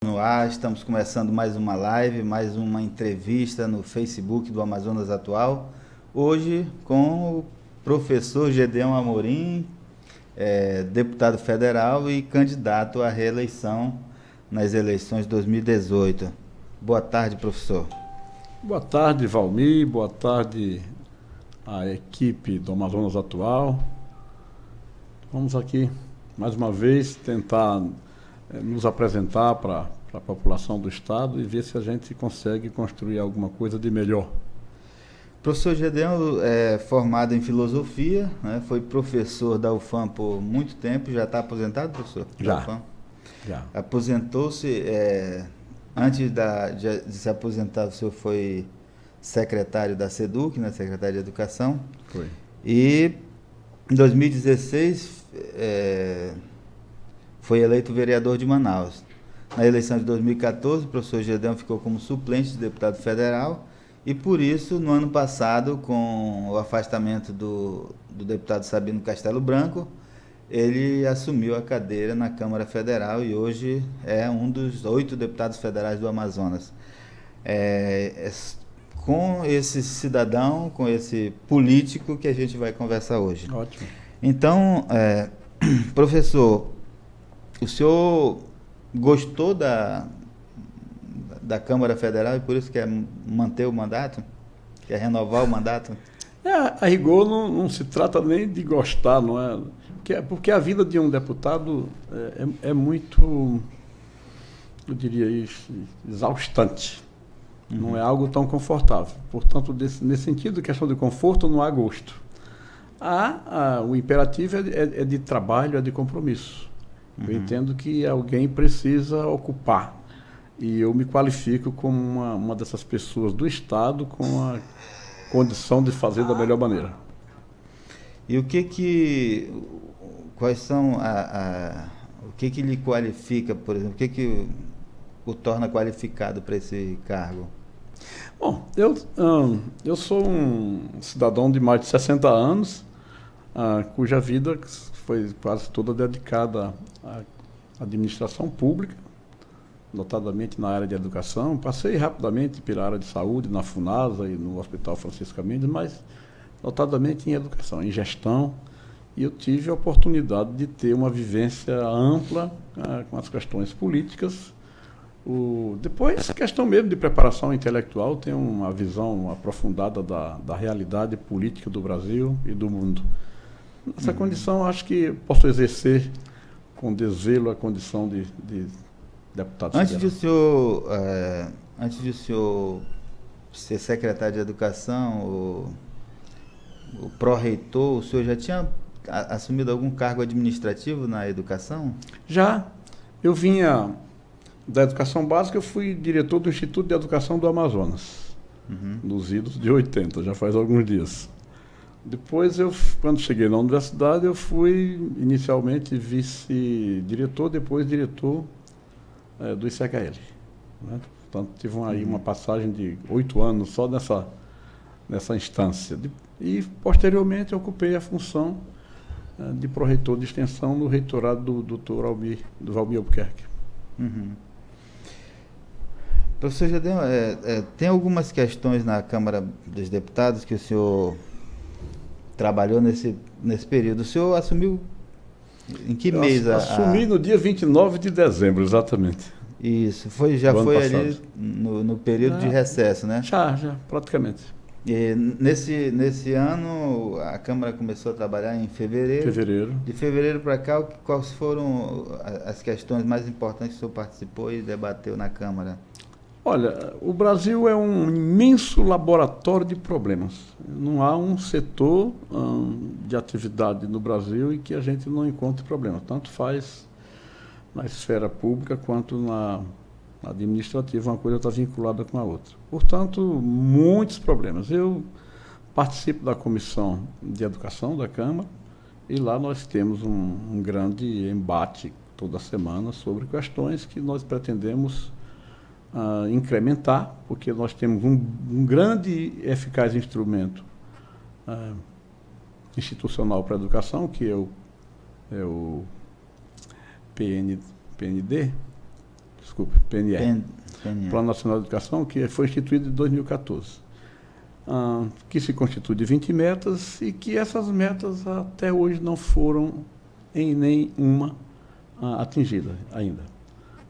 No ar, estamos começando mais uma live, mais uma entrevista no Facebook do Amazonas Atual. Hoje com o professor Gedeão Amorim, deputado federal e candidato à reeleição nas eleições de 2018. Boa tarde, professor. Boa tarde, Valmir. Boa tarde à equipe do Amazonas Atual. Vamos aqui, mais uma vez, tentar nos apresentar para a população do Estado e ver se a gente consegue construir alguma coisa de melhor. Professor Gedeão é formado em filosofia, né? Foi professor da UFAM por muito tempo. Já está aposentado, professor? Já. Aposentou-se, antes de se aposentar, o senhor foi secretário da SEDUC, né? Secretário de Educação. Foi. E em 2016 foi eleito vereador de Manaus. Na eleição de 2014, o professor Gedeão ficou como suplente de deputado federal e, por isso, no ano passado, com o afastamento do deputado Sabino Castelo Branco, ele assumiu a cadeira na Câmara Federal e hoje é um dos 8 deputados federais do Amazonas. Com esse cidadão, com esse político que a gente vai conversar hoje. Ótimo. Então, professor, o senhor gostou da Câmara Federal e por isso quer manter o mandato? Quer renovar o mandato? A rigor não se trata nem de gostar, não é? Porque a vida de um deputado é muito, eu diria isso, exaustante. Não é algo tão confortável. Portanto, nesse sentido, questão de conforto, não há gosto. O imperativo é de trabalho, é de compromisso. Eu entendo que alguém precisa ocupar. E eu me qualifico como uma dessas pessoas do Estado com a condição de fazer da melhor maneira. E quais são o que lhe qualifica, por exemplo, o que o torna qualificado para esse cargo? Bom, eu sou um cidadão de mais de 60 anos, cuja vida foi quase toda dedicada à administração pública, notadamente na área de educação. Passei rapidamente pela área de saúde, na FUNASA e no Hospital Francisco Mendes, mas notadamente em educação, em gestão, e eu tive a oportunidade de ter uma vivência ampla com as questões políticas. Depois, questão mesmo de preparação intelectual, tenho uma visão aprofundada da realidade política do Brasil e do mundo. Nessa condição, acho que posso exercer com desvelo a condição de deputado Antes federal. Antes de o senhor ser secretário de Educação, o pró-reitor, o senhor já tinha assumido algum cargo administrativo na educação? Já. Eu vinha da educação básica, eu fui diretor do Instituto de Educação do Amazonas, nos idos de 80, já faz alguns dias. Depois, quando cheguei na universidade, eu fui inicialmente vice-diretor, depois diretor do ICHL. Né? Portanto, tive uma passagem de 8 anos só nessa instância. E, posteriormente, eu ocupei a função de pró-reitor de extensão no reitorado do Dr. Valmir Albuquerque. Professor Gedeão, tem algumas questões na Câmara dos Deputados que o senhor trabalhou nesse período. O senhor assumiu em que mês? Assumi no dia 29 de dezembro, exatamente. Isso, foi ali no período de recesso, né? Já, praticamente. E nesse ano, a Câmara começou a trabalhar em fevereiro. De fevereiro para cá, quais foram as questões mais importantes que o senhor participou e debateu na Câmara? Olha, o Brasil é um imenso laboratório de problemas. Não há um setor de atividade no Brasil em que a gente não encontre problemas. Tanto faz na esfera pública quanto na administrativa, uma coisa está vinculada com a outra. Portanto, muitos problemas. Eu participo da Comissão de Educação da Câmara e lá nós temos um grande embate toda semana sobre questões que nós pretendemos incrementar, porque nós temos um grande e eficaz instrumento institucional para a educação, que é o PND, desculpe, PNR. Plano Nacional de Educação, que foi instituído em 2014. Que se constitui de 20 metas e que essas metas até hoje não foram em nenhuma atingida ainda.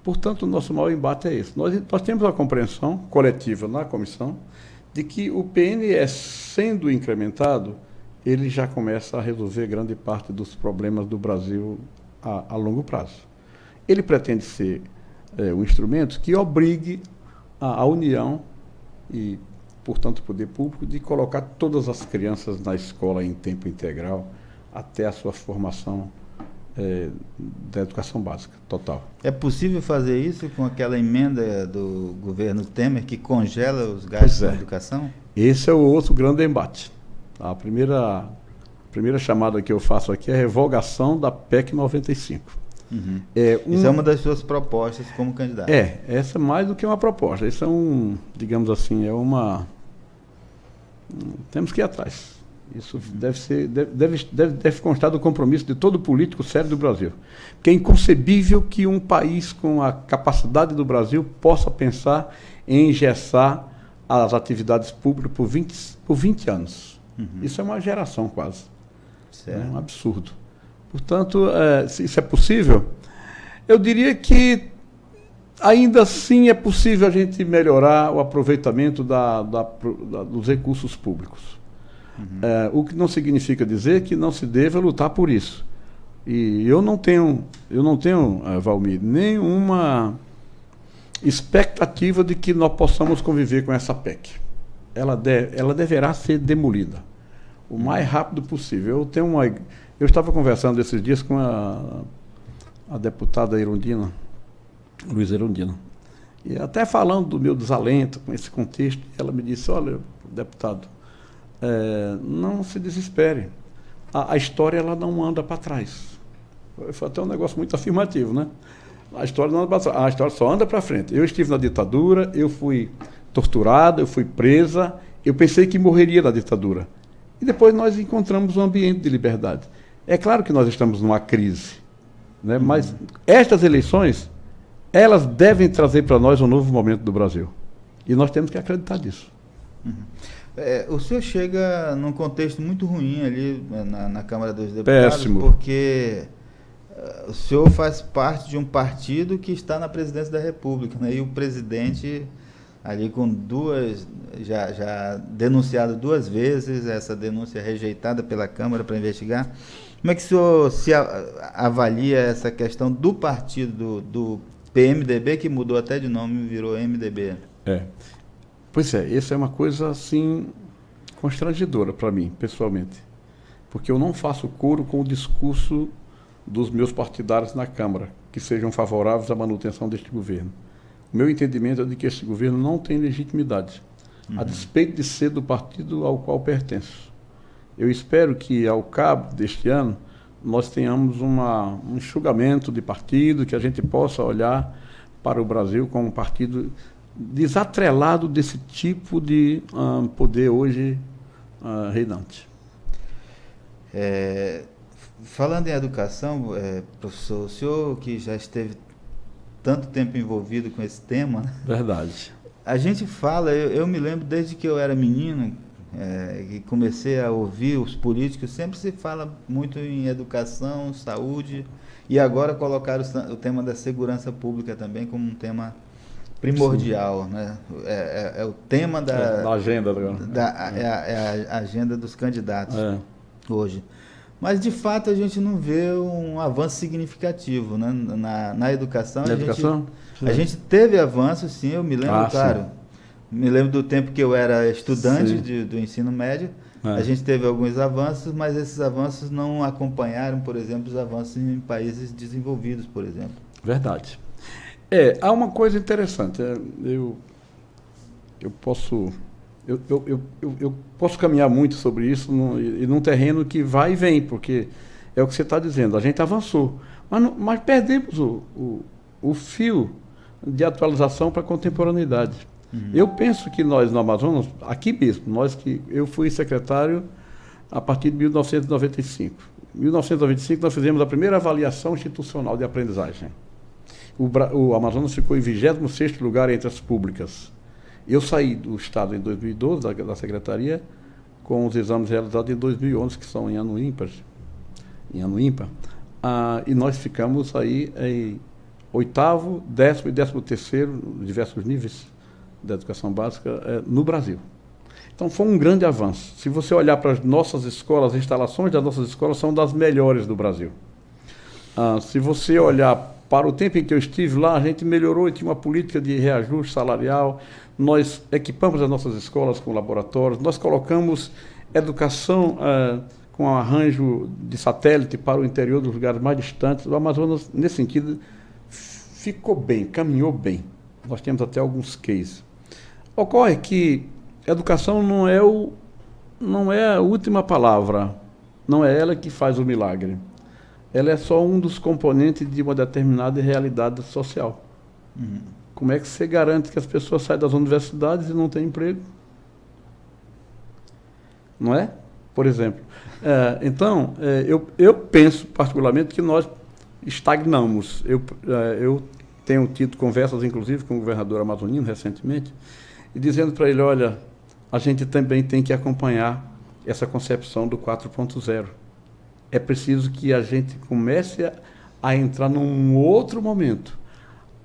Portanto, o nosso maior embate é esse. Nós temos a compreensão coletiva na comissão de que o PNE, sendo incrementado, ele já começa a resolver grande parte dos problemas do Brasil a longo prazo. Ele pretende ser um instrumento que obrigue a União e, portanto, o poder público, de colocar todas as crianças na escola em tempo integral até a sua formação da educação básica, total. É possível fazer isso com aquela emenda do governo Temer que congela os gastos da educação? Esse é o outro grande embate. A primeira chamada que eu faço aqui é a revogação da PEC 95. Uhum. Isso é uma das suas propostas como candidato. Essa é mais do que uma proposta. Isso é digamos assim, temos que ir atrás. Isso deve constar do compromisso de todo político sério do Brasil. Porque é inconcebível que um país com a capacidade do Brasil possa pensar em engessar as atividades públicas por 20 anos. Uhum. Isso é uma geração quase. Certo. É um absurdo. Portanto, se isso é possível, eu diria que ainda assim é possível a gente melhorar o aproveitamento dos recursos públicos. Uhum. O que não significa dizer que não se deva lutar por isso. E eu não tenho, Valmir, nenhuma expectativa de que nós possamos conviver com essa PEC. Ela deverá ser demolida o mais rápido possível. Eu estava conversando esses dias com a deputada Luísa Erundina, e até falando do meu desalento com esse contexto, ela me disse: olha, deputado, não se desespere, a história ela não anda para trás. Foi até um negócio muito afirmativo, né? A história não anda para trás, a história só anda para frente. Eu estive na ditadura, eu fui torturado, eu fui presa, eu pensei que morreria na ditadura. E depois nós encontramos um ambiente de liberdade. É claro que nós estamos numa crise, né? Mas estas eleições, elas devem trazer para nós um novo momento do Brasil. E nós temos que acreditar nisso. O senhor chega num contexto muito ruim ali na Câmara dos Deputados. Péssimo. Porque o senhor faz parte de um partido que está na presidência da República, né? E o presidente ali com já denunciado 2 vezes, essa denúncia rejeitada pela Câmara para investigar. Como é que o senhor se avalia essa questão do partido, do PMDB, que mudou até de nome e virou MDB? Pois isso é uma coisa assim constrangedora para mim, pessoalmente. Porque eu não faço coro com o discurso dos meus partidários na Câmara, que sejam favoráveis à manutenção deste governo. O meu entendimento é de que este governo não tem legitimidade, a despeito de ser do partido ao qual pertenço. Eu espero que, ao cabo deste ano, nós tenhamos um enxugamento de partido, que a gente possa olhar para o Brasil como um partido desatrelado desse tipo de poder hoje reinante. Falando em educação, professor, o senhor que já esteve tanto tempo envolvido com esse tema, né? Verdade. A gente fala, eu me lembro desde que eu era menino, que comecei a ouvir os políticos, sempre se fala muito em educação, saúde, e agora colocaram o tema da segurança pública também como um tema primordial, né? É o tema da agenda a agenda dos candidatos hoje. Mas, de fato, a gente não vê um avanço significativo, né? Na educação. A gente teve avanço, sim, eu me lembro, claro. Sim. Me lembro do tempo que eu era estudante do ensino médio. A gente teve alguns avanços, mas esses avanços não acompanharam, por exemplo, os avanços em países desenvolvidos, por exemplo. Verdade. Há uma coisa interessante. Eu posso caminhar muito sobre isso e num terreno que vai e vem, porque é o que você está dizendo, a gente avançou, mas perdemos o fio de atualização para a contemporaneidade. Eu penso que nós no Amazonas, aqui mesmo, eu fui secretário a partir de 1995. Em 1995 nós fizemos a primeira avaliação institucional de aprendizagem. O Amazonas ficou em 26º lugar entre as públicas. Eu saí do estado em 2012, da secretaria, com os exames realizados em 2011, que são em ano ímpar. E nós ficamos aí em 8º, 10º e 13º, diversos níveis da educação básica no Brasil. Então foi um grande avanço. Se você olhar para as nossas escolas, as instalações das nossas escolas são das melhores do Brasil. Se você olhar para o tempo em que eu estive lá, a gente melhorou e tinha uma política de reajuste salarial, nós equipamos as nossas escolas com laboratórios, nós colocamos educação com arranjo de satélite para o interior dos lugares mais distantes. O Amazonas, nesse sentido, ficou bem, caminhou bem. Nós temos até alguns cases. Ocorre que educação não é a última palavra, não é ela que faz o milagre. Ela é só um dos componentes de uma determinada realidade social. Como é que você garante que as pessoas saem das universidades e não têm emprego? Não é? Por exemplo. Eu penso particularmente que nós estagnamos. Eu tenho tido conversas, inclusive, com o governador amazonino recentemente, e dizendo para ele, olha, a gente também tem que acompanhar essa concepção do 4.0. É preciso que a gente comece a entrar num outro momento.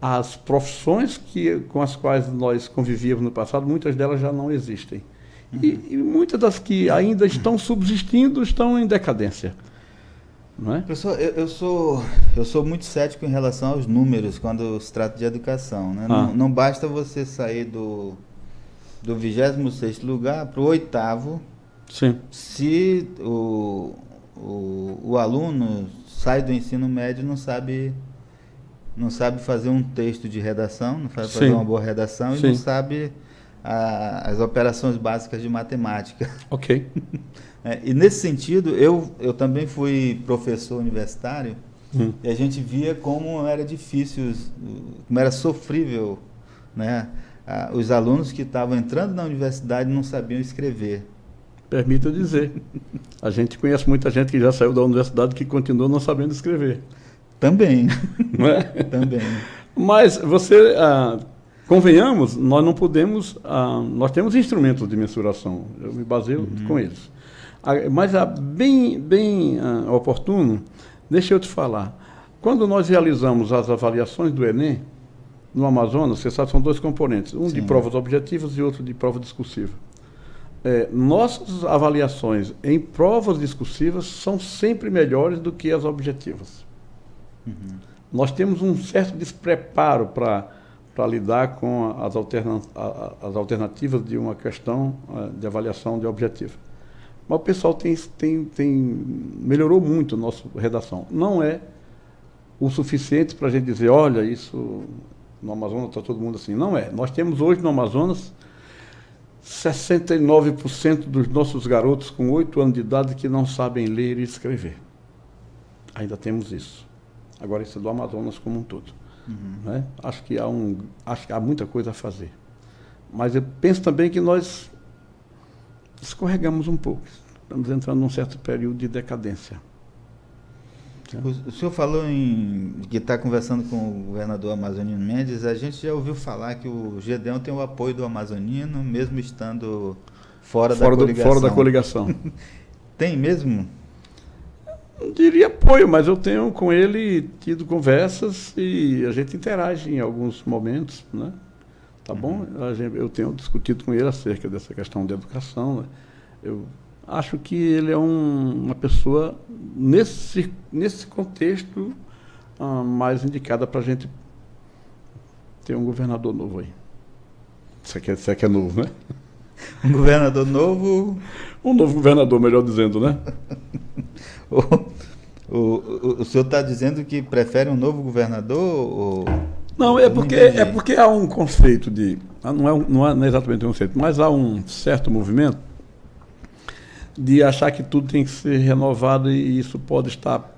As profissões com as quais nós convivíamos no passado, muitas delas já não existem. E muitas das que ainda estão subsistindo estão em decadência. Não é? Professor, eu sou muito cético em relação aos números quando se trata de educação. Né? Não basta você sair do 26º lugar para o 8º. Sim. Se o aluno sai do ensino médio e não sabe fazer um texto de redação, não sabe fazer uma boa redação e não sabe as operações básicas de matemática. Ok. E nesse sentido, eu também fui professor universitário e a gente via como era difícil, como era sofrível, né? Os alunos que estavam entrando na universidade não sabiam escrever. Permita dizer, a gente conhece muita gente que já saiu da universidade que continua não sabendo escrever. Também. Não é? Também. Mas convenhamos, nós não podemos, nós temos instrumentos de mensuração, eu me baseio com eles. Mas bem oportuno, deixa eu te falar, quando nós realizamos as avaliações do Enem, no Amazonas, você sabe, são 2 componentes, um de provas objetivas e outro de prova discursiva. Nossas avaliações em provas discursivas são sempre melhores do que as objetivas. Nós temos um certo despreparo para lidar com as alternativas de uma questão de avaliação de objetivo. Mas o pessoal melhorou muito a nossa redação. Não é o suficiente para a gente dizer, olha, isso no Amazonas está todo mundo assim. Não é. Nós temos hoje no Amazonas 69% dos nossos garotos com 8 anos de idade que não sabem ler e escrever. Ainda temos isso. Agora, isso é do Amazonas como um todo. Né? Acho que há muita coisa a fazer. Mas eu penso também que nós escorregamos um pouco. Estamos entrando num certo período de decadência. O senhor falou que está conversando com o governador amazonino Mendes. A gente já ouviu falar que o Gedeão tem o apoio do amazonino, mesmo estando fora da coligação. Fora da coligação. Tem mesmo? Não diria apoio, mas eu tenho com ele tido conversas e a gente interage em alguns momentos, né? Tá bom? Eu tenho discutido com ele acerca dessa questão de educação. Né? Eu acho que ele é uma pessoa, nesse contexto, mais indicada para a gente ter um governador novo aí. Você quer novo, né? Um governador novo? Um novo governador, melhor dizendo, né? O senhor está dizendo que prefere um novo governador? Ou... Não, é porque há um conceito de... Não é exatamente um conceito, mas há um certo movimento de achar que tudo tem que ser renovado e isso pode estar...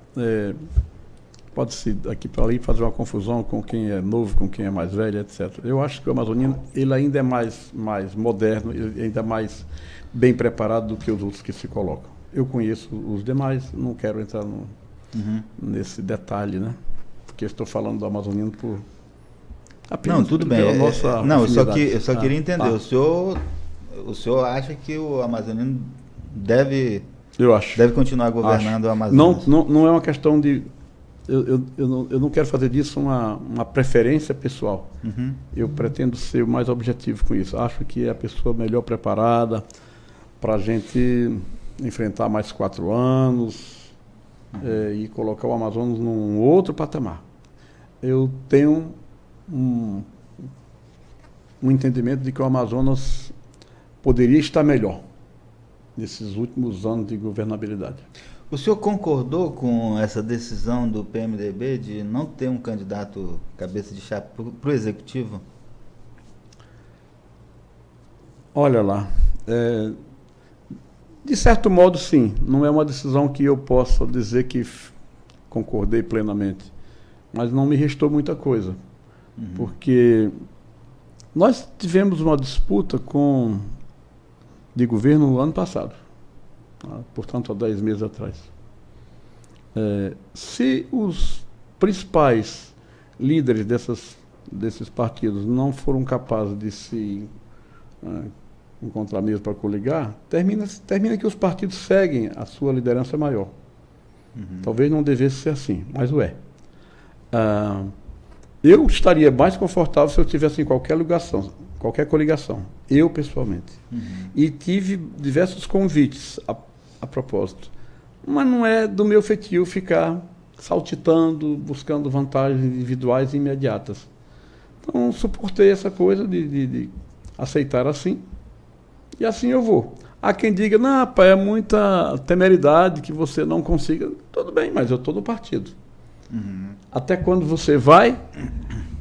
pode-se daqui para ali fazer uma confusão com quem é novo, com quem é mais velho, etc. Eu acho que o amazonino ele ainda é mais moderno, ainda mais bem preparado do que os outros que se colocam. Eu conheço os demais, não quero entrar nesse detalhe, né? que eu estou falando do amazonino por... Não, tudo bem. Não, eu só queria entender. Ah. O senhor acha que o amazonino deve continuar governando o Amazonas? Não é uma questão de... Eu não quero fazer disso uma preferência pessoal. Uhum. Eu pretendo ser o mais objetivo com isso. Acho que é a pessoa melhor preparada para a gente enfrentar mais 4 anos e colocar o Amazonas num outro patamar. Eu tenho um entendimento de que o Amazonas poderia estar melhor nesses últimos anos de governabilidade. O senhor concordou com essa decisão do PMDB de não ter um candidato cabeça de chapa para o Executivo? Olha lá, de certo modo sim, não é uma decisão que eu possa dizer que concordei plenamente, mas não me restou muita coisa, porque nós tivemos uma disputa de governo no ano passado, portanto há 10 meses atrás. Se os principais líderes desses partidos não foram capazes de se encontrar mesmo para coligar, termina que os partidos seguem a sua liderança maior. Talvez não devesse ser assim, mas o é. Eu estaria mais confortável se eu tivesse em qualquer coligação, eu pessoalmente. E tive diversos convites a propósito. Mas não é do meu feitio ficar saltitando, buscando vantagens individuais e imediatas. Então, suportei essa coisa de aceitar assim, e assim eu vou. Há quem diga, não, rapaz, é muita temeridade que você não consiga. Tudo bem, mas eu estou no partido. Até quando você vai,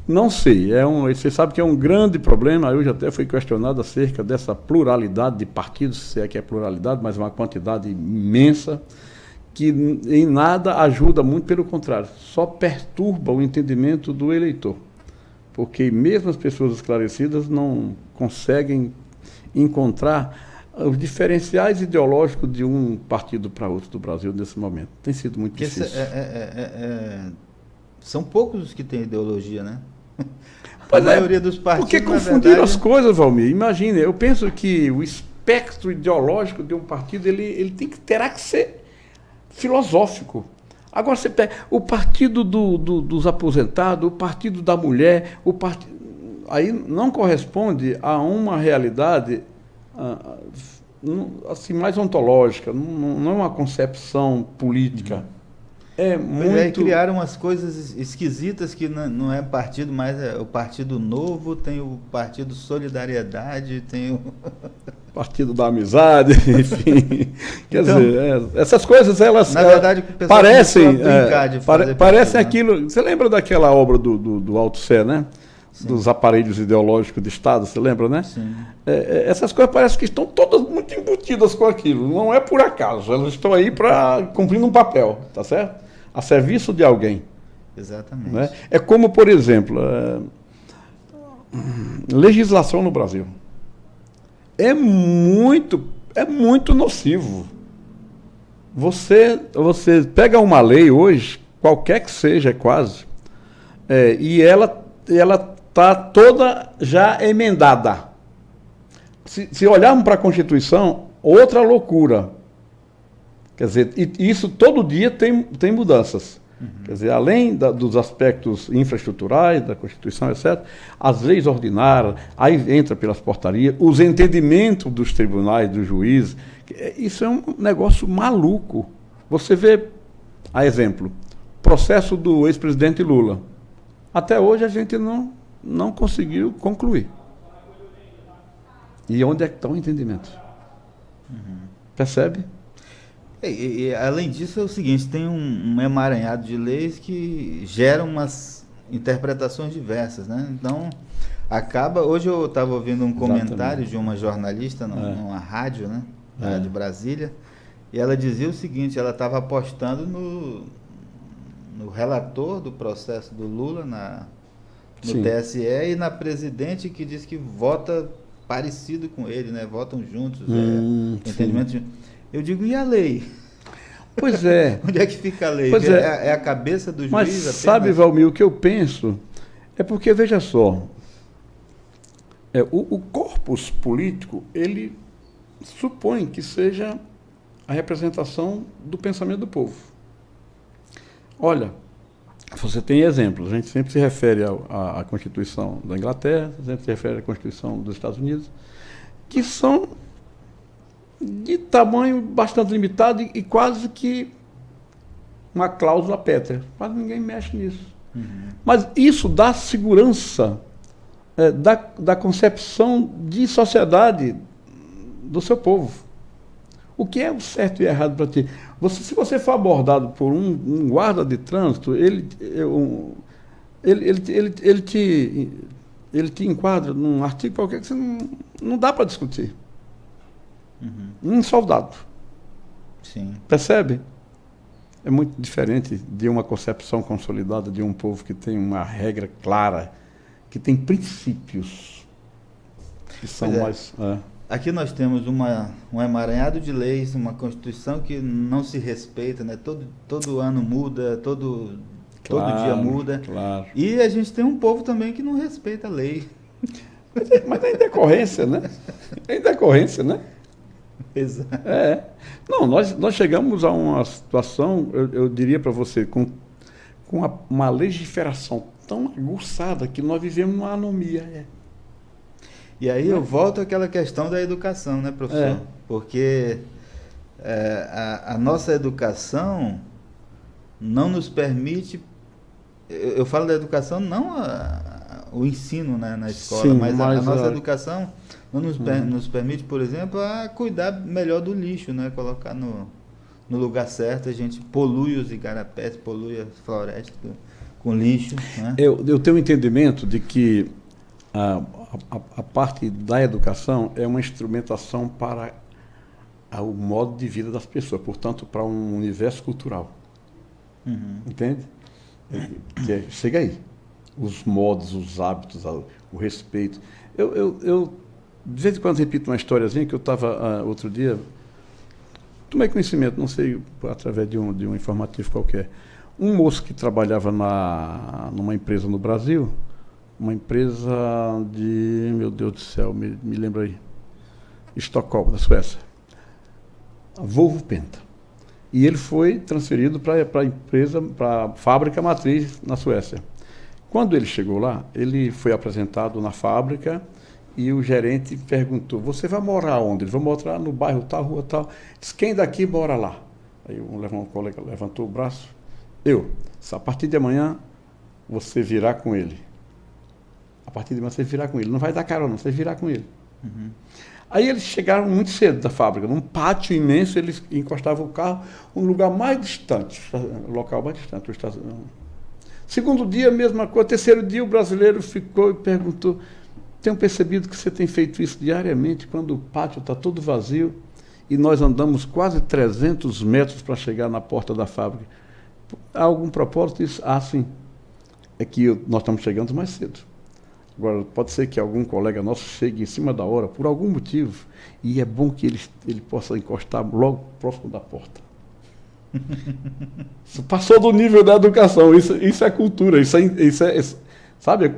não sei. Você sabe que é um grande problema, eu já até fui questionado acerca dessa pluralidade de partidos, se é que é pluralidade, mas uma quantidade imensa, que em nada ajuda, muito pelo contrário, só perturba o entendimento do eleitor. Porque mesmo as pessoas esclarecidas não conseguem encontrar os diferenciais ideológicos de um partido para outro do Brasil nesse momento. Tem sido muito difícil. São poucos os que têm ideologia, né? A maioria dos partidos, porque confundiram as coisas, Valmir. Imagine, eu penso que o espectro ideológico de um partido terá que ser filosófico. Agora você pega o partido dos aposentados, o partido da mulher, aí não corresponde a uma realidade assim, mais ontológica, não é uma concepção política. Criaram umas coisas esquisitas que não é partido, mas é o Partido Novo, tem o Partido Solidariedade, tem o Partido da Amizade, enfim. Quer dizer, essas coisas, elas na verdade, parecem aquilo. Você lembra daquela obra do Alto Sé, né? Sim. Dos aparelhos ideológicos de Estado, você lembra, né? Sim. Essas coisas parecem que estão todas muito embutidas com aquilo. Não é por acaso, elas estão aí para cumprindo um papel, tá certo? A serviço de alguém. Exatamente. Né? É como, por exemplo, legislação no Brasil. É muito nocivo. Você pega uma lei hoje, qualquer que seja, quase, e ela está toda já emendada. Se olharmos para a Constituição, outra loucura. Quer dizer, isso todo dia tem mudanças. Quer dizer, além dos aspectos infraestruturais da Constituição, etc., as leis ordinárias, aí entra pelas portarias, os entendimentos dos tribunais, dos juízes, isso é um negócio maluco. Você vê, a exemplo, processo do ex-presidente Lula. Até hoje a gente não conseguiu concluir. E onde é que está o entendimento? Percebe? E, além disso, é o seguinte, tem um emaranhado de leis que geram umas interpretações diversas, né? Então, hoje eu estava ouvindo um comentário de uma jornalista numa rádio, né? De Brasília, e ela dizia o seguinte, ela estava apostando no relator do processo do Lula no TSE e na presidente que diz que vota parecido com ele, né? Votam juntos, entendimento. Eu digo, e a lei? Pois é. Onde é que fica a lei? Pois É a cabeça do juiz Mas apenas? sabe, Valmir, o que eu penso é porque, veja só, o corpus político, ele supõe que seja a representação do pensamento do povo. Olha, você tem exemplos, a gente sempre se refere à Constituição da Inglaterra, sempre se refere à Constituição dos Estados Unidos, que são de tamanho bastante limitado e quase que uma cláusula pétrea. Quase ninguém mexe nisso. Uhum. Mas isso dá segurança da concepção de sociedade do seu povo. O que é o certo e errado para ti? Se você for abordado por um guarda de trânsito, ele te enquadra num artigo qualquer que você não dá para discutir. Uhum. Um soldado. Sim. Percebe? É muito diferente de uma concepção consolidada de um povo que tem uma regra clara, que tem princípios que são mais... Aqui nós temos um emaranhado de leis, uma Constituição que não se respeita, né? Todo ano muda, todo dia muda. Claro. E a gente tem um povo também que não respeita a lei. Mas é em decorrência, né? É em decorrência, né? Exato. Não, nós chegamos a uma situação, eu diria para você, com uma legiferação tão aguçada que nós vivemos numa anomia. E aí eu volto àquela questão da educação, né, professor? Porque a nossa educação não nos permite... Eu falo da educação, não o ensino, né, na escola, sim, mas a nossa educação não nos permite, por exemplo, a cuidar melhor do lixo, né? Colocar no lugar certo. A gente polui os igarapés, polui as florestas com lixo. Né? Eu tenho um entendimento de que a parte da educação é uma instrumentação para o modo de vida das pessoas, portanto, para um universo cultural. Uhum. Entende? Chega aí. Os modos, os hábitos, o respeito. Eu de vez em quando repito uma historiazinha que eu estava outro dia, tomei conhecimento, não sei, através de um informativo qualquer. Um moço que trabalhava numa empresa no Brasil, uma empresa de, meu Deus do céu, me lembra aí, Estocolmo, da Suécia, a Volvo Penta. E ele foi transferido para a empresa, para a fábrica matriz na Suécia. Quando ele chegou lá, ele foi apresentado na fábrica e o gerente perguntou, você vai morar onde? Ele vai morar no bairro tal, rua tal. Disse, quem daqui mora lá? Aí um colega levantou o braço. A partir de amanhã, você virá com ele. A partir de amanhã, você virá com ele. Não vai dar carona, você virá com ele. Uhum. Aí eles chegaram muito cedo da fábrica, num pátio imenso, eles encostavam o carro no lugar mais distante, o local mais distante. Segundo dia, a mesma coisa. Terceiro dia, o brasileiro ficou e perguntou, tenho percebido que você tem feito isso diariamente, quando o pátio está todo vazio e nós andamos quase 300 metros para chegar na porta da fábrica. Há algum propósito disso? Sim. É que nós estamos chegando mais cedo. Agora, pode ser que algum colega nosso chegue em cima da hora, por algum motivo, e é bom que ele possa encostar logo próximo da porta. Isso passou do nível da educação, isso é cultura, sabe,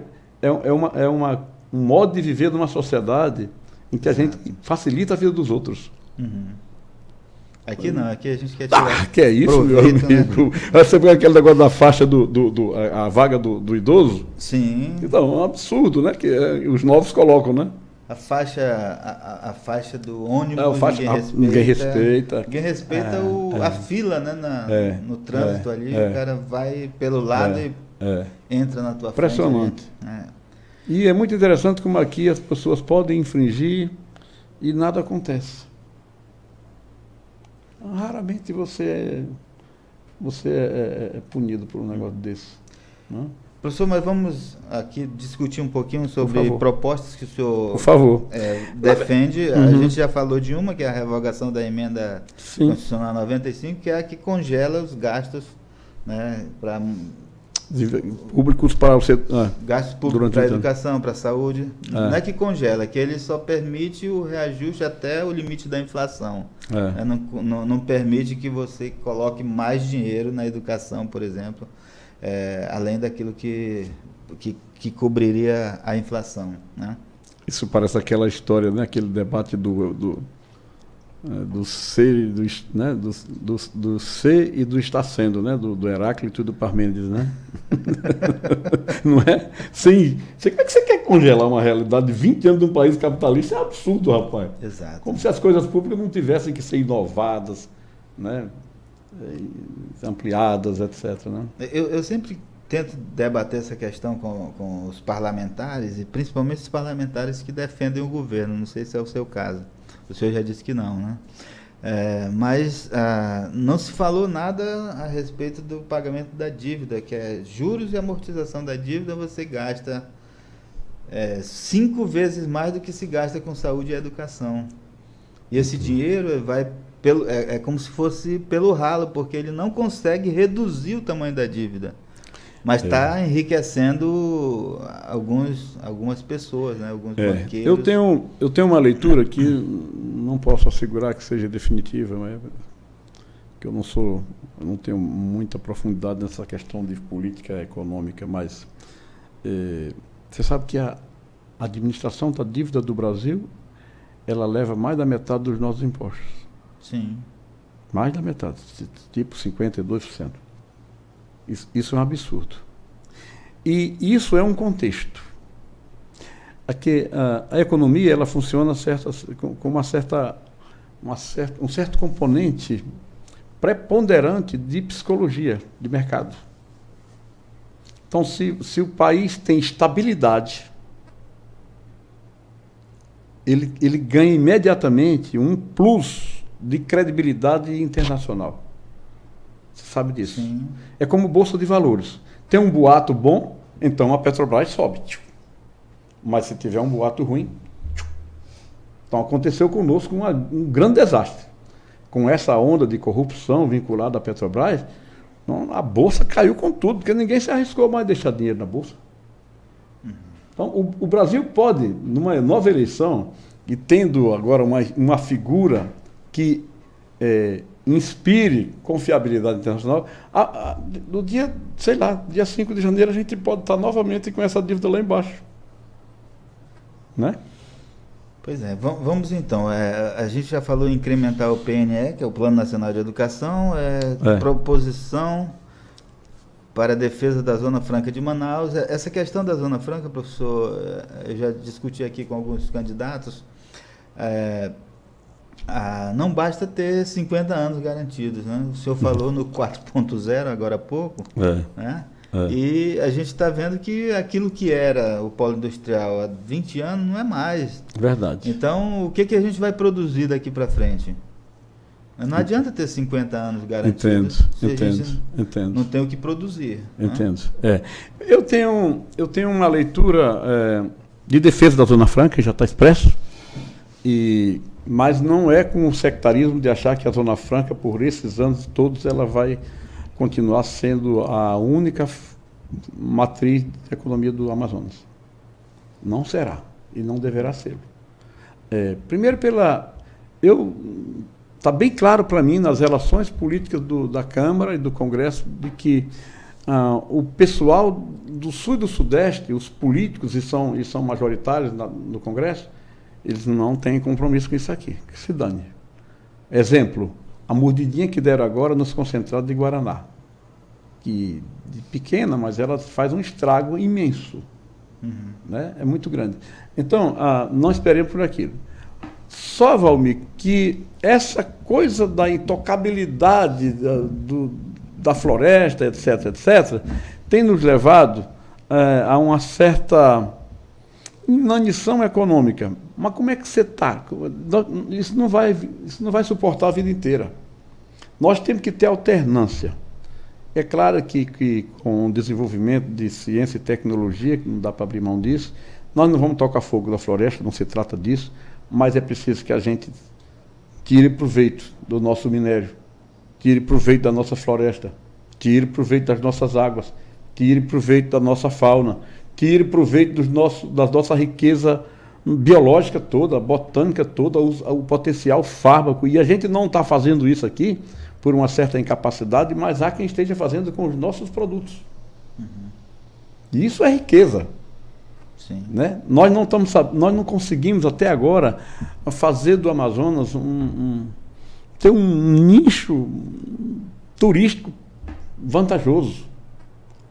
um modo de viver numa sociedade em que a gente facilita a vida dos outros. Uhum. Aqui não, aqui a gente quer tirar. Que é isso, meu amigo? Né? Você viu aquele negócio da faixa a vaga do idoso? Sim. Então, é um absurdo, né? Que os novos colocam, né? A faixa do ônibus, ninguém respeita. Ninguém respeita a fila, né? No trânsito ali, o cara vai pelo lado e entra na tua frente. Impressionante. E é muito interessante como aqui as pessoas podem infringir e nada acontece. Raramente você é punido por um negócio desse. Não? Professor, mas vamos aqui discutir um pouquinho sobre propostas que o senhor por favor. Defende. A gente já falou de uma, que é a revogação da emenda constitucional 95, que é a que congela os gastos, né, para públicos para o setor. Gastos públicos para a educação, para a saúde. Não é que congela, é que ele só permite o reajuste até o limite da inflação. Não permite que você coloque mais dinheiro na educação, por exemplo, além daquilo que cobriria a inflação, né? Isso parece aquela história, né? Aquele debate do ser, né? do ser e do está sendo, né? Do Heráclito e do Parmênides, né? Não é? Sim. Como é que você quer congelar uma realidade de 20 anos de um país capitalista? É absurdo, rapaz. Exato. Como se as coisas públicas não tivessem que ser inovadas, né? Ampliadas, etc. Né? Eu sempre tento debater essa questão com os parlamentares, e principalmente os parlamentares que defendem o governo. Não sei se é o seu caso. O senhor já disse que não, né? Mas não se falou nada a respeito do pagamento da dívida, que é juros e amortização da dívida. Você gasta 5 vezes mais do que se gasta com saúde e educação. E esse dinheiro vai é como se fosse pelo ralo, porque ele não consegue reduzir o tamanho da dívida, mas está enriquecendo algumas pessoas, né? Alguns banqueiros. Eu tenho uma leitura que não posso assegurar que seja definitiva, mas que eu não tenho muita profundidade nessa questão de política econômica, mas você sabe que a administração da dívida do Brasil, ela leva mais da metade dos nossos impostos. Sim. Mais da metade, tipo 52%. Isso é um absurdo. E isso é um contexto. Aqui, a economia, ela funciona com um certo componente preponderante de psicologia, de mercado. Então, se o país tem estabilidade, ele ganha imediatamente um plus de credibilidade internacional. Você sabe disso? Sim. É como bolsa de valores. Tem um boato bom, então a Petrobras sobe. Mas se tiver um boato ruim... Então aconteceu conosco um grande desastre. Com essa onda de corrupção vinculada à Petrobras, a bolsa caiu com tudo, porque ninguém se arriscou mais a deixar dinheiro na bolsa. Então o Brasil pode, numa nova eleição, e tendo agora uma figura que inspire confiabilidade internacional, no dia, sei lá, dia 5 de janeiro, a gente pode estar novamente com essa dívida lá embaixo. Né? Pois é, vamos então. A gente já falou em incrementar o PNE, que é o Plano Nacional de Educação, proposição para a defesa da Zona Franca de Manaus. Essa questão da Zona Franca, professor, eu já discuti aqui com alguns candidatos. Não basta ter 50 anos garantidos, né? O senhor falou no 4.0 agora há pouco, né? E a gente está vendo que aquilo que era o polo industrial há 20 anos não é mais. Verdade. Então, o que a gente vai produzir daqui para frente? Não adianta ter 50 anos garantidos se a gente não tem o que produzir. Entendo. Né? Eu tenho uma leitura de defesa da Zona Franca, que já está expresso, mas não é com o sectarismo de achar que a Zona Franca, por esses anos todos, ela vai continuar sendo a única matriz de economia do Amazonas. Não será e não deverá ser. Primeiro está bem claro para mim nas relações políticas da Câmara e do Congresso de que o pessoal do Sul e do Sudeste, os políticos, e são majoritários no Congresso, eles não têm compromisso com isso aqui, que se dane. Exemplo, a mordidinha que deram agora nos concentrados de Guaraná, que pequena, mas ela faz um estrago imenso. Né? É muito grande. Então, não esperemos por aquilo. Só, Valmir, que essa coisa da intocabilidade da floresta, etc., tem nos levado a uma certa inanição econômica. Mas como é que você está? Isso não vai suportar a vida inteira. Nós temos que ter alternância. É claro que com o desenvolvimento de ciência e tecnologia, que não dá para abrir mão disso, nós não vamos tocar fogo da floresta, não se trata disso, mas é preciso que a gente tire proveito do nosso minério, tire proveito da nossa floresta, tire proveito das nossas águas, tire proveito da nossa fauna, tire proveito da nossa riqueza biológica toda, botânica toda, o potencial fármaco. E a gente não está fazendo isso aqui por uma certa incapacidade, mas há quem esteja fazendo com os nossos produtos. E isso é riqueza. Sim. Né? Nós não conseguimos até agora fazer do Amazonas ter um nicho turístico vantajoso.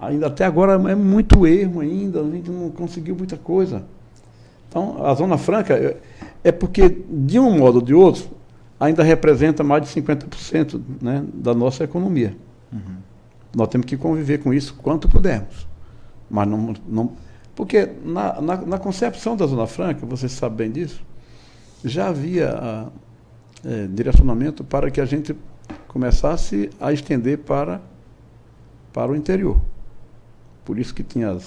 Ainda até agora é muito erro ainda, a gente não conseguiu muita coisa. Então, a Zona Franca é porque, de um modo ou de outro, ainda representa mais de 50%, né, da nossa economia. Nós temos que conviver com isso quanto pudermos. Mas não porque na concepção da Zona Franca, você sabe bem disso, já havia direcionamento para que a gente começasse a estender para o interior. Por isso que tinha o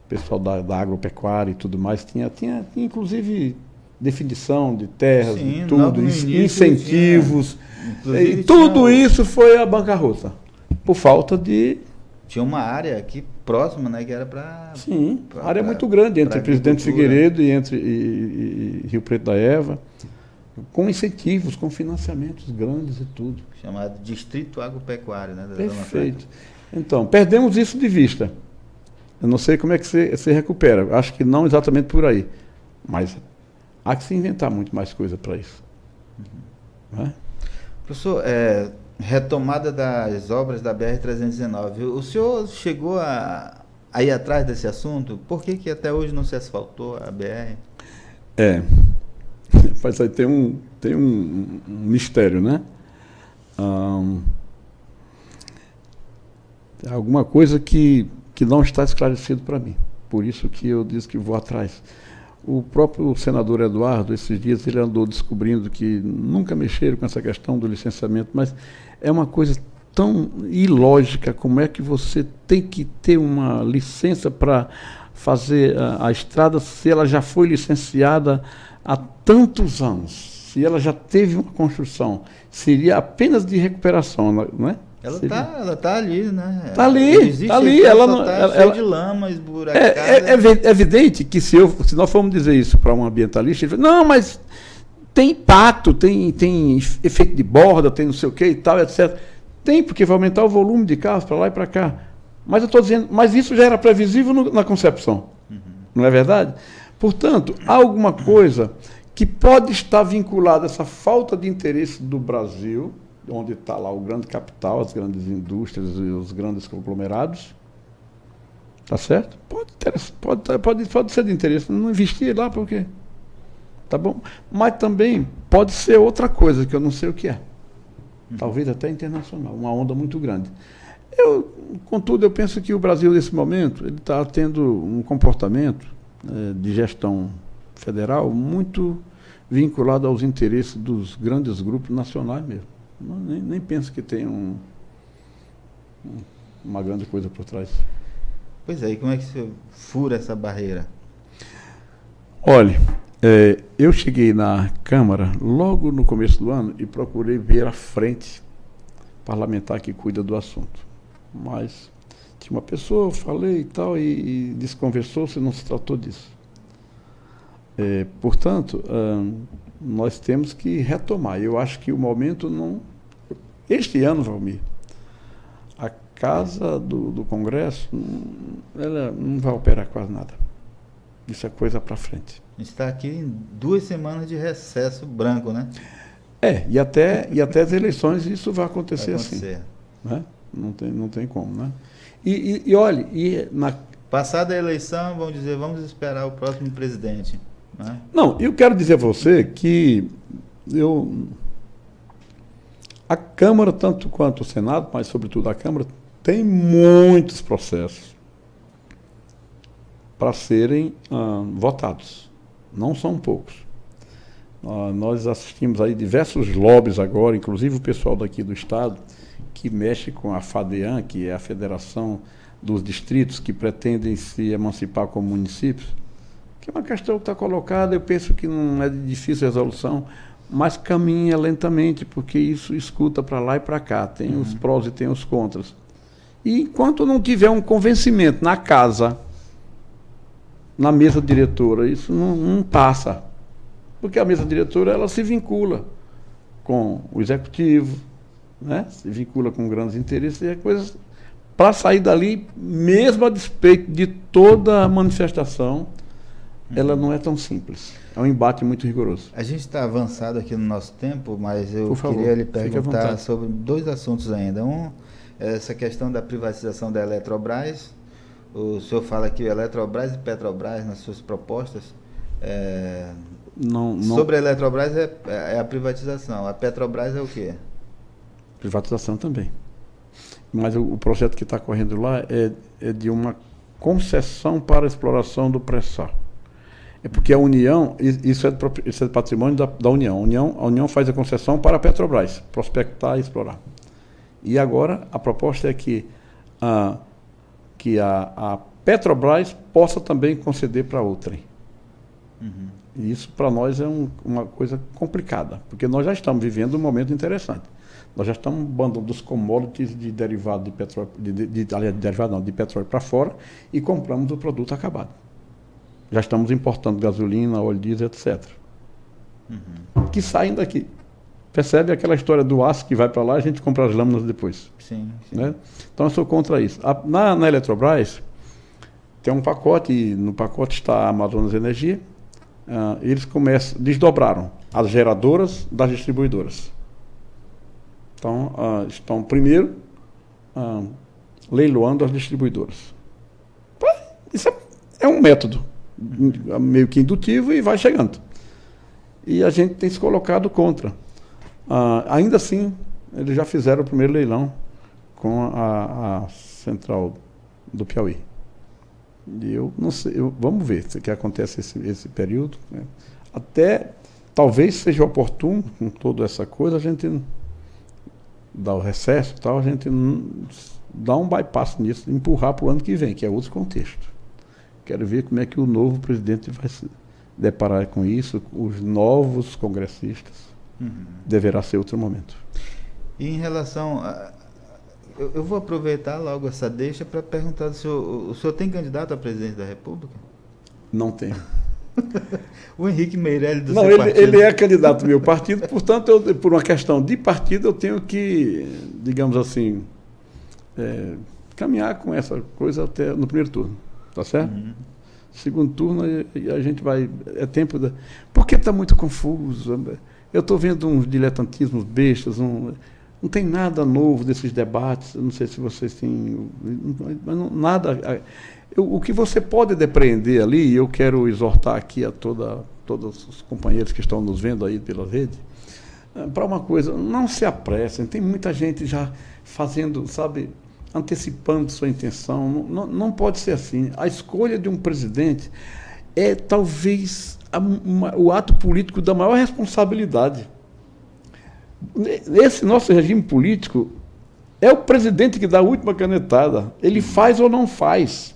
pessoal da agropecuária e tudo mais, tinha inclusive definição de terras, sim, tudo, incentivos, e tudo isso foi a bancarrota, por falta de... Tinha uma área aqui próxima, né, que era para... Sim, área muito grande, entre Presidente Figueiredo e entre Rio Preto da Eva, com incentivos, com financiamentos grandes e tudo. Chamado Distrito Agropecuário, né? Perfeito. Então, perdemos isso de vista. Eu não sei como é que se recupera. Acho que não exatamente por aí. Mas há que se inventar muito mais coisa para isso. Não é? Professor, retomada das obras da BR-319. O senhor chegou a ir atrás desse assunto? Por que até hoje não se asfaltou a BR? Mas aí tem um mistério, né? Alguma coisa que não está esclarecido para mim. Por isso que eu disse que vou atrás. O próprio senador Eduardo, esses dias, ele andou descobrindo que nunca mexeram com essa questão do licenciamento, mas é uma coisa tão ilógica. Como é que você tem que ter uma licença para fazer a estrada se ela já foi licenciada há tantos anos? Se ela já teve uma construção, seria apenas de recuperação, não é? Ela tá ali, né? Está ali. Ela não está cheia de lama, esburacada. É evidente que se nós formos dizer isso para um ambientalista, ele fala, não, mas tem impacto, tem efeito de borda, tem não sei o que e tal, etc. Tem, porque vai aumentar o volume de carros para lá e para cá. Mas eu estou dizendo, mas isso já era previsível na concepção. Não é verdade? Portanto, há alguma coisa que pode estar vinculada a essa falta de interesse do Brasil, onde está lá o grande capital, as grandes indústrias e os grandes conglomerados, tá certo? Pode ser de interesse, não investir lá por quê? Tá bom? Mas também pode ser outra coisa que eu não sei o que é. Talvez até internacional, uma onda muito grande. Contudo, eu penso que o Brasil, nesse momento, ele está tendo um comportamento de gestão federal muito vinculado aos interesses dos grandes grupos nacionais mesmo. Nem penso que tenha uma grande coisa por trás. Pois é, e como é que você fura essa barreira? Olha, eu cheguei na Câmara logo no começo do ano e procurei ver a frente parlamentar que cuida do assunto. Mas tinha uma pessoa, falei e tal, e desconversou-se, não se tratou disso. Portanto, nós temos que retomar. Eu acho que o momento não... Este ano, Valmir, a Casa do Congresso, ela não vai operar quase nada. Isso é coisa para frente. A gente está aqui em 2 semanas de recesso branco, né? E até as eleições isso vai acontecer assim. Né? Não tem como, né? E olhe, passada a eleição, vamos dizer, vamos esperar o próximo presidente. Né? Não, eu quero dizer a você que a Câmara, tanto quanto o Senado, mas sobretudo a Câmara, tem muitos processos para serem votados. Não são poucos. Nós assistimos aí diversos lobbies agora, inclusive o pessoal daqui do Estado, que mexe com a FADEAN, que é a Federação dos Distritos, que pretendem se emancipar como municípios, que é uma questão que está colocada, eu penso que não é de difícil resolução, mas caminha lentamente, porque isso escuta para lá e para cá, tem os prós e tem os contras. E enquanto não tiver um convencimento na casa, na mesa diretora, isso não passa. Porque a mesa diretora, ela se vincula com o executivo, né? Se vincula com grandes interesses e coisas para sair dali, mesmo a despeito de toda a manifestação, ela não é tão simples. É um embate muito rigoroso. A gente está avançado aqui no nosso tempo, mas eu Por favor, queria lhe fique à perguntar vontade. sobre 2 assuntos ainda. Um, essa questão da privatização da Eletrobras. O senhor fala que Eletrobras e Petrobras, nas suas propostas, Não, sobre a Eletrobras é a privatização, a Petrobras é o quê? Privatização também. Mas o projeto que está correndo lá é de uma concessão para a exploração do pré-sal. É porque a União, isso é de patrimônio da União. A União faz a concessão para a Petrobras, prospectar e explorar. E agora a proposta é que a Petrobras possa também conceder para outrem. Uhum. E isso para nós é uma coisa complicada, porque nós já estamos vivendo um momento interessante. Nós já estamos mandando os commodities de derivado de petróleo, de petróleo para fora e compramos o produto acabado. Já estamos importando gasolina, óleo diesel, etc. Uhum. Que saem daqui. Percebe aquela história do aço que vai para lá, a gente compra as lâminas depois. Sim, sim. Né? Então eu sou contra isso. Na Eletrobras tem um pacote, e no pacote está a Amazonas Energia. Eles desdobraram as geradoras das distribuidoras. Então, estão primeiro leiloando as distribuidoras. Isso é um método meio que indutivo e vai chegando. E a gente tem se colocado contra. Ainda assim, eles já fizeram o primeiro leilão com a central do Piauí. E eu não sei, vamos ver o que acontece esse período. Né? Até talvez seja oportuno, com toda essa coisa, a gente dar o recesso e tal, a gente dá um bypass nisso, empurrar para o ano que vem, que é outro contexto. Quero ver como é que o novo presidente vai se deparar com isso, os novos congressistas. Deverá ser outro momento. E em relação eu vou aproveitar logo essa deixa para perguntar do senhor, o senhor tem candidato a presidente da República? Não tenho. O Henrique Meirelles do Não, seu partido? ele é candidato do meu partido, portanto, por uma questão de partido, eu tenho que, digamos assim, caminhar com essa coisa até no primeiro turno, tá certo? Segundo turno, a gente vai, é tempo da... Porque está muito confuso, eu estou vendo uns diletantismos bestas, não tem nada novo desses debates, eu não sei se vocês têm, mas nada... O que você pode depreender ali, e eu quero exortar aqui a todos os companheiros que estão nos vendo aí pela rede, para uma coisa, não se apressem, tem muita gente já fazendo, sabe, antecipando sua intenção, não pode ser assim. A escolha de um presidente é talvez o ato político da maior responsabilidade. Esse nosso regime político é o presidente que dá a última canetada, ele faz ou não faz.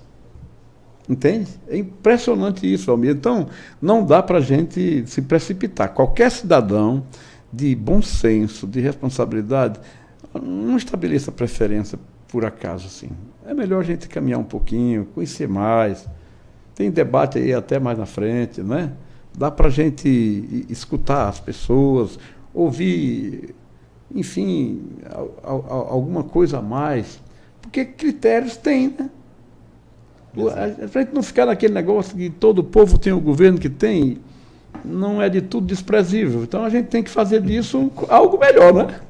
Entende? É impressionante isso, Almir. Então, não dá para a gente se precipitar. Qualquer cidadão de bom senso, de responsabilidade, não estabeleça preferência por acaso, assim. É melhor a gente caminhar um pouquinho, conhecer mais. Tem debate aí até mais na frente, né? Dá para a gente escutar as pessoas, ouvir, enfim, alguma coisa a mais. Porque critérios tem, né? A gente não ficar naquele negócio que todo o povo tem o governo que tem, não é de tudo desprezível. Então a gente tem que fazer disso algo melhor, né?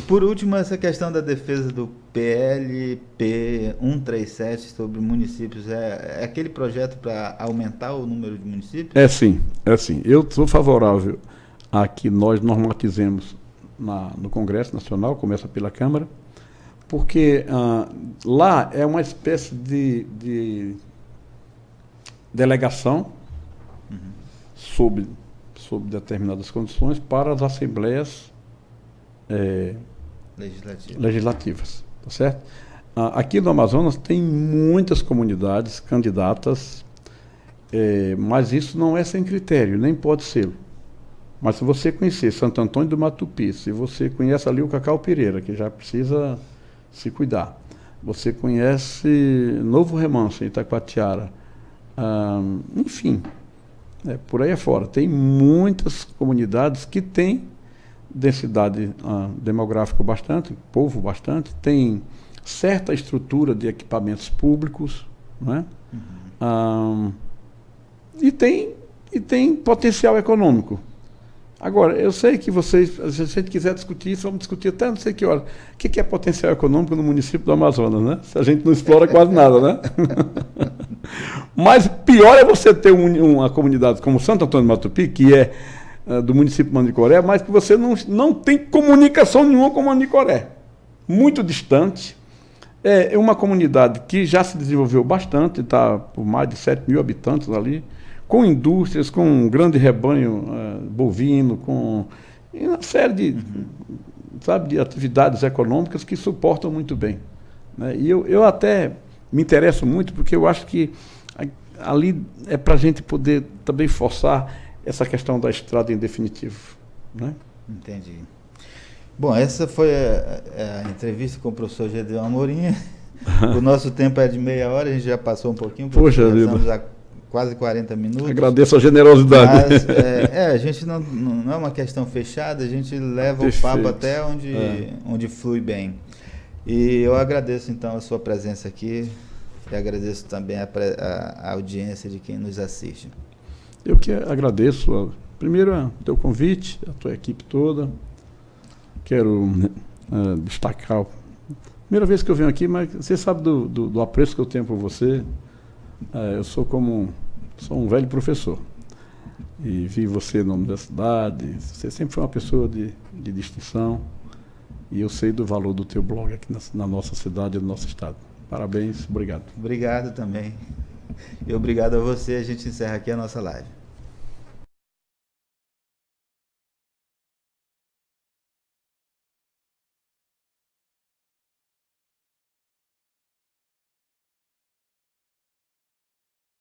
Por último, essa questão da defesa do PLP 137 sobre municípios, é aquele projeto para aumentar o número de municípios? É sim. Eu sou favorável a que nós normatizemos no Congresso Nacional, começa pela Câmara, porque lá é uma espécie de delegação sob determinadas condições para as assembleias legislativas, tá certo? Aqui no Amazonas tem muitas comunidades candidatas, mas isso não é sem critério, nem pode ser. Mas se você conhecer Santo Antônio do Matupi, se você conhece ali o Cacau Pereira, que já precisa se cuidar. Você conhece Novo Remanso, em Itacoatiara. Enfim, por aí afora. Tem muitas comunidades que têm densidade demográfica bastante, povo bastante, tem certa estrutura de equipamentos públicos, né? E tem potencial econômico. Agora, eu sei que vocês, se a gente quiser discutir isso, vamos discutir até não sei que hora. O que é potencial econômico no município do Amazonas, né? Se a gente não explora quase nada, né? Mas pior é você ter uma comunidade como Santo Antônio do Matupi, que é do município de Manicoré, mas que você não tem comunicação nenhuma com Manicoré. Muito distante. É uma comunidade que já se desenvolveu bastante, está por mais de 7 mil habitantes ali, com indústrias, com um grande rebanho bovino, com uma série de atividades econômicas que suportam muito bem, né? E eu até me interesso muito, porque eu acho que ali é para a gente poder também forçar essa questão da estrada em definitivo, né? Entendi. Bom, essa foi a entrevista com o professor Gedeon Amorim. O nosso tempo é de meia hora, a gente já passou um pouquinho. Poxa vida. Estamos a quase 40 minutos. Agradeço a generosidade. Mas, a gente não é uma questão fechada, a gente leva Perfeito. o papo até onde flui bem. E eu agradeço, então, a sua presença aqui e agradeço também a audiência de quem nos assiste. Eu que agradeço, primeiro, o teu convite, a tua equipe toda. Quero destacar, primeira vez que eu venho aqui, mas você sabe do apreço que eu tenho por você. Eu sou um velho professor e vi você na universidade. Você sempre foi uma pessoa de distinção e eu sei do valor do teu blog aqui na nossa cidade e no nosso estado. Parabéns, obrigado. Obrigado também. E obrigado a você. A gente encerra aqui a nossa live.